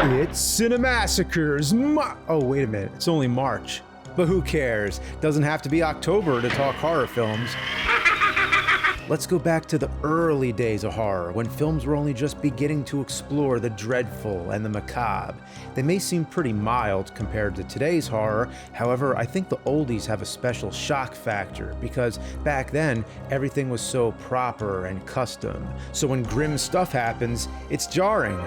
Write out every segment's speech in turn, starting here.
It's Cinemassacre's Oh, wait a minute. It's only March. But who cares? Doesn't have to be October to talk horror films. Let's go back to the early days of horror, when films were only just beginning to explore the dreadful and the macabre. They may seem pretty mild compared to today's horror, however, I think the oldies have a special shock factor, because back then, everything was so proper and custom. So when grim stuff happens, it's jarring.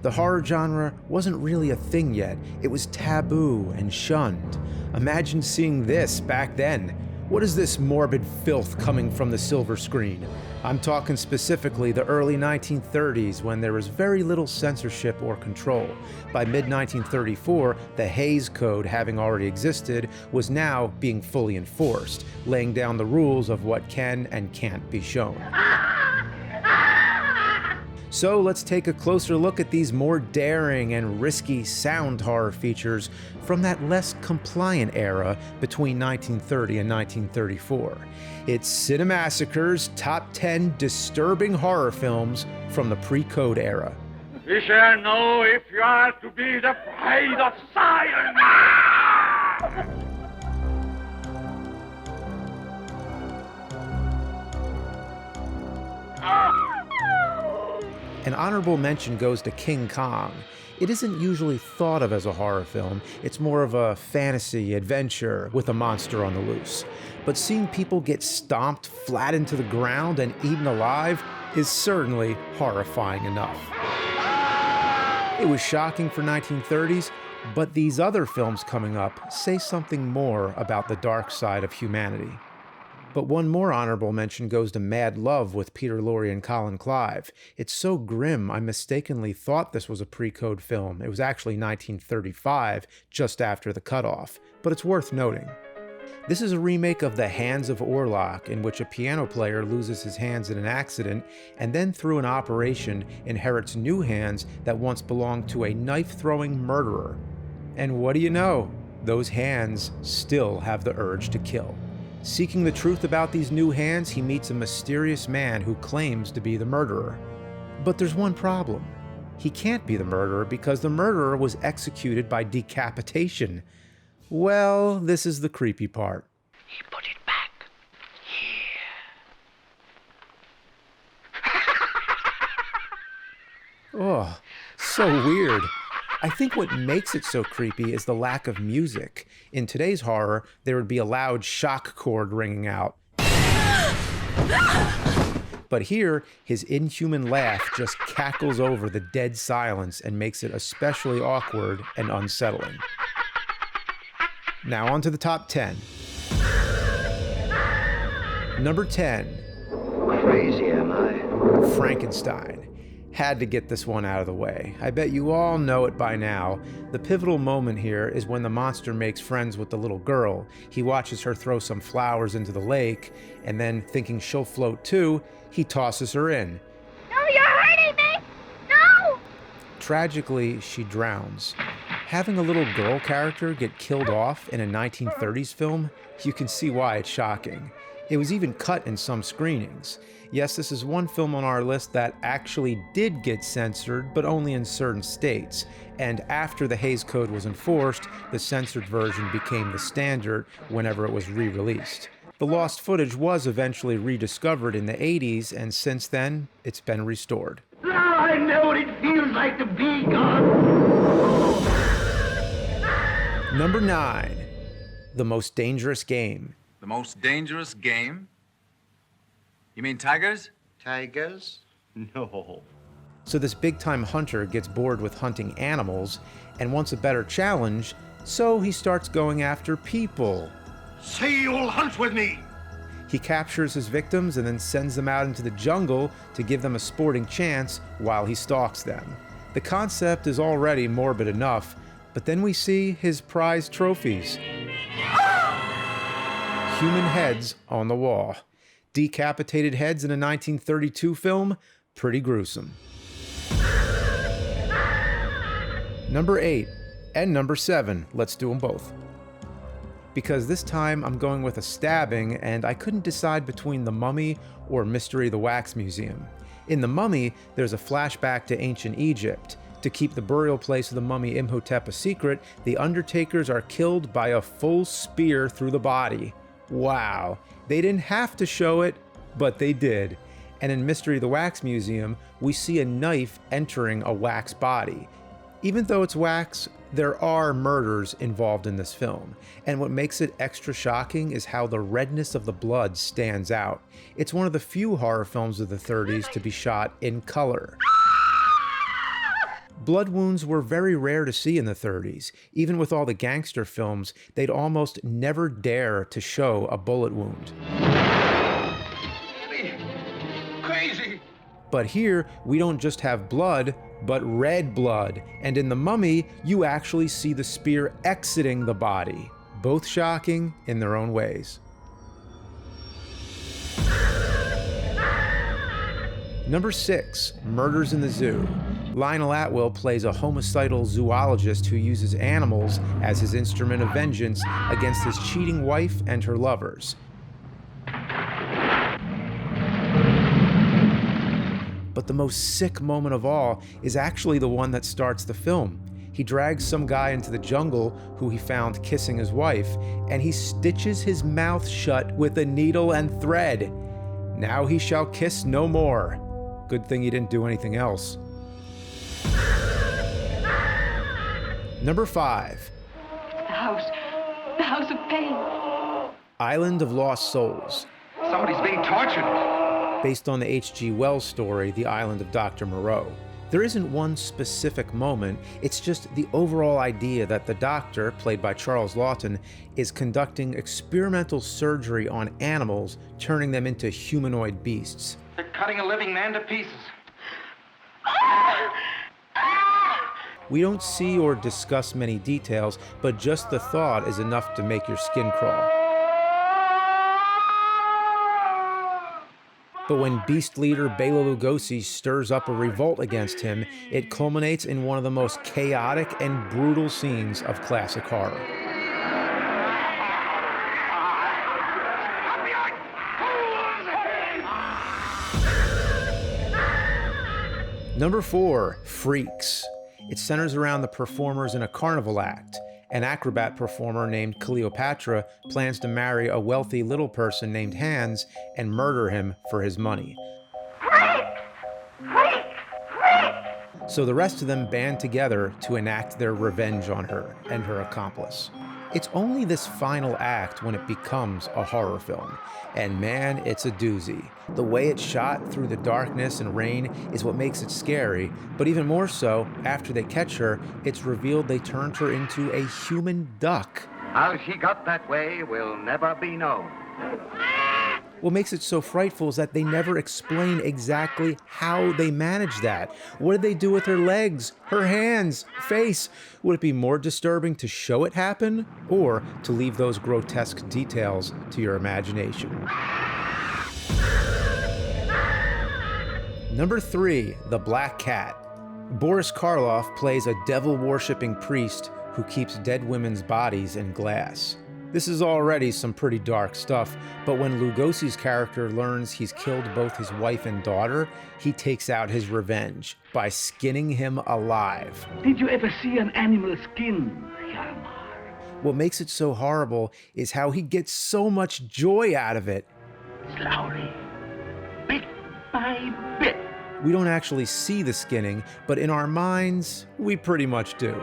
The horror genre wasn't really a thing yet. It was taboo and shunned. Imagine seeing this back then. What is this morbid filth coming from the silver screen? I'm talking specifically the early 1930s, when there was very little censorship or control. By mid-1934, the Hays Code, having already existed, was now being fully enforced, laying down the rules of what can and can't be shown. So let's take a closer look at these more daring and risky sound horror features from that less compliant era between 1930 and 1934. It's Cinemassacre's top 10 disturbing horror films from the pre-code era. We shall know if you are to be the pride of science. An honorable mention goes to King Kong. It isn't usually thought of as a horror film, it's more of a fantasy adventure with a monster on the loose. But seeing people get stomped flat into the ground and eaten alive is certainly horrifying enough. It was shocking for 1930s, but these other films coming up say something more about the dark side of humanity. But one more honorable mention goes to Mad Love with Peter Lorre and Colin Clive. It's so grim, I mistakenly thought this was a pre-code film. It was actually 1935, just after the cutoff, but it's worth noting. This is a remake of The Hands of Orlok, in which a piano player loses his hands in an accident and then through an operation inherits new hands that once belonged to a knife-throwing murderer. And what do you know? Those hands still have the urge to kill. Seeking the truth about these new hands, he meets a mysterious man who claims to be the murderer. But there's one problem. He can't be the murderer because the murderer was executed by decapitation. Well, this is the creepy part. He put it back here. Oh, so weird. I think what makes it so creepy is the lack of music. In today's horror, there would be a loud shock chord ringing out. But here, his inhuman laugh just cackles over the dead silence and makes it especially awkward and unsettling. Now on to the top 10. Number 10. Crazy am I? Frankenstein. Had to get this one out of the way. I bet you all know it by now. The pivotal moment here is when the monster makes friends with the little girl. He watches her throw some flowers into the lake, and then, thinking she'll float too, he tosses her in. No, you're hurting me! No! Tragically, she drowns. Having a little girl character get killed off in a 1930s film, you can see why it's shocking. It was even cut in some screenings. Yes, this is one film on our list that actually did get censored, but only in certain states. And after the Hays Code was enforced, the censored version became the standard whenever it was re-released. The lost footage was eventually rediscovered in the 80s, and since then, it's been restored. Now I know what it feels like to be gone. Number 9. The Most Dangerous Game. The most dangerous game? You mean tigers? Tigers? No. So this big-time hunter gets bored with hunting animals and wants a better challenge, so he starts going after people. Say you'll hunt with me. He captures his victims and then sends them out into the jungle to give them a sporting chance while he stalks them. The concept is already morbid enough, but then we see his prized trophies. Human heads on the wall. Decapitated heads in a 1932 film? Pretty gruesome. Number 8 and number 7. Let's do them both. Because this time I'm going with a stabbing, and I couldn't decide between The Mummy or Mystery of the Wax Museum. In The Mummy, there's a flashback to ancient Egypt. To keep the burial place of the mummy Imhotep a secret, the undertakers are killed by a full spear through the body. Wow. They didn't have to show it, but they did. And in Mystery of the Wax Museum, we see a knife entering a wax body. Even though it's wax, there are murders involved in this film, and what makes it extra shocking is how the redness of the blood stands out. It's one of the few horror films of the 30s to be shot in color. Blood wounds were very rare to see in the 30s. Even with all the gangster films, they'd almost never dare to show a bullet wound. Crazy! But here, we don't just have blood, but red blood. And in The Mummy, you actually see the spear exiting the body. Both shocking in their own ways. Number 6, Murders in the Zoo. Lionel Atwill plays a homicidal zoologist who uses animals as his instrument of vengeance against his cheating wife and her lovers. But the most sick moment of all is actually the one that starts the film. He drags some guy into the jungle who he found kissing his wife, and he stitches his mouth shut with a needle and thread. Now he shall kiss no more. Good thing he didn't do anything else. Number 5. The house of pain. Island of Lost Souls. Somebody's being tortured. Based on the H.G. Wells story, The Island of Dr. Moreau. There isn't one specific moment, it's just the overall idea that the doctor, played by Charles Lawton, is conducting experimental surgery on animals, turning them into humanoid beasts. They're cutting a living man to pieces. We don't see or discuss many details, but just the thought is enough to make your skin crawl. But when Beast leader Bela Lugosi stirs up a revolt against him, it culminates in one of the most chaotic and brutal scenes of classic horror. Number 4, Freaks. It centers around the performers in a carnival act. An acrobat performer named Cleopatra plans to marry a wealthy little person named Hans and murder him for his money. So the rest of them band together to enact their revenge on her and her accomplice. It's only this final act when it becomes a horror film. And man, it's a doozy. The way it's shot through the darkness and rain is what makes it scary, but even more so, after they catch her, it's revealed they turned her into a human duck. How she got that way will never be known. What makes it so frightful is that they never explain exactly how they managed that. What did they do with her legs, her hands, face? Would it be more disturbing to show it happen, or to leave those grotesque details to your imagination? Number 3, The Black Cat. Boris Karloff plays a devil-worshipping priest who keeps dead women's bodies in glass. This is already some pretty dark stuff, but when Lugosi's character learns he's killed both his wife and daughter, he takes out his revenge by skinning him alive. Did you ever see an animal skin, Hjalmar? What makes it so horrible is how he gets so much joy out of it. Slowly, bit by bit. We don't actually see the skinning, but in our minds, we pretty much do.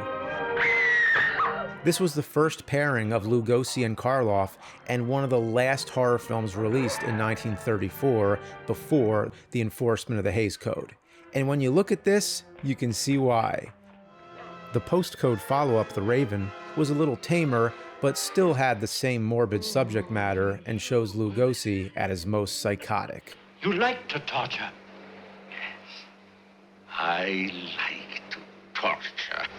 This was the first pairing of Lugosi and Karloff, and one of the last horror films released in 1934 before the enforcement of the Hays Code. And when you look at this, you can see why. The post-code follow-up, The Raven, was a little tamer, but still had the same morbid subject matter and shows Lugosi at his most psychotic. You like to torture? Yes. I like to torture.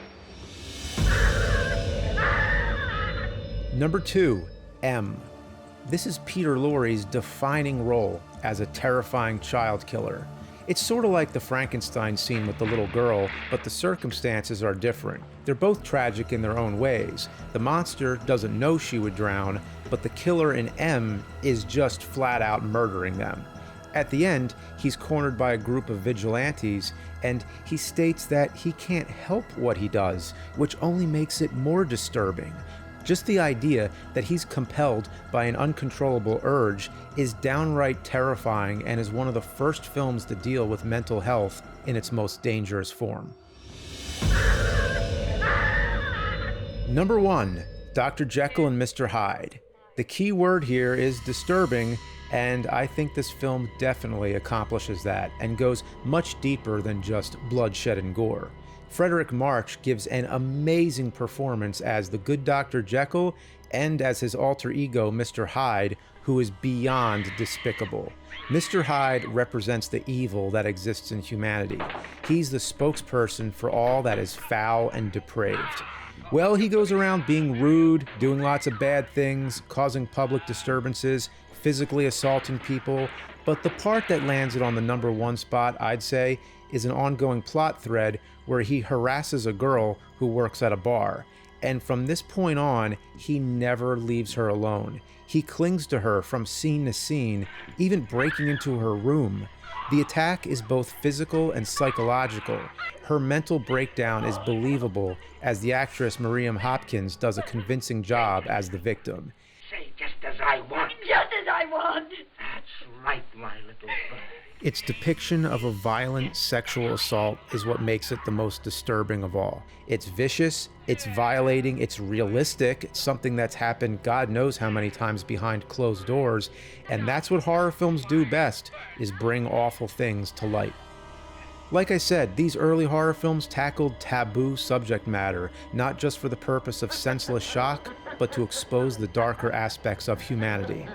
Number 2, M. This is Peter Lorre's defining role as a terrifying child killer. It's sort of like the Frankenstein scene with the little girl, but the circumstances are different. They're both tragic in their own ways. The monster doesn't know she would drown, but the killer in M is just flat out murdering them. At the end, he's cornered by a group of vigilantes, and he states that he can't help what he does, which only makes it more disturbing. Just the idea that he's compelled by an uncontrollable urge is downright terrifying and is one of the first films to deal with mental health in its most dangerous form. Number 1, Dr. Jekyll and Mr. Hyde. The key word here is disturbing, and I think this film definitely accomplishes that and goes much deeper than just bloodshed and gore. Frederick March gives an amazing performance as the good Dr. Jekyll and as his alter ego, Mr. Hyde, who is beyond despicable. Mr. Hyde represents the evil that exists in humanity. He's the spokesperson for all that is foul and depraved. Well, he goes around being rude, doing lots of bad things, causing public disturbances, physically assaulting people, but the part that lands it on the number 1 spot, I'd say, is an ongoing plot thread where he harasses a girl who works at a bar. And from this point on, he never leaves her alone. He clings to her from scene to scene, even breaking into her room. The attack is both physical and psychological. Her mental breakdown is believable, as the actress Miriam Hopkins does a convincing job as the victim. Say just as I want. Just as I want. That's right, my little bird. Its depiction of a violent sexual assault is what makes it the most disturbing of all. It's vicious, it's violating, it's realistic, it's something that's happened God knows how many times behind closed doors, and that's what horror films do best, is bring awful things to light. Like I said, these early horror films tackled taboo subject matter, not just for the purpose of senseless shock, but to expose the darker aspects of humanity.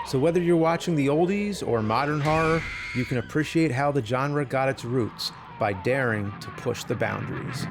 So whether you're watching the oldies or modern horror, you can appreciate how the genre got its roots by daring to push the boundaries.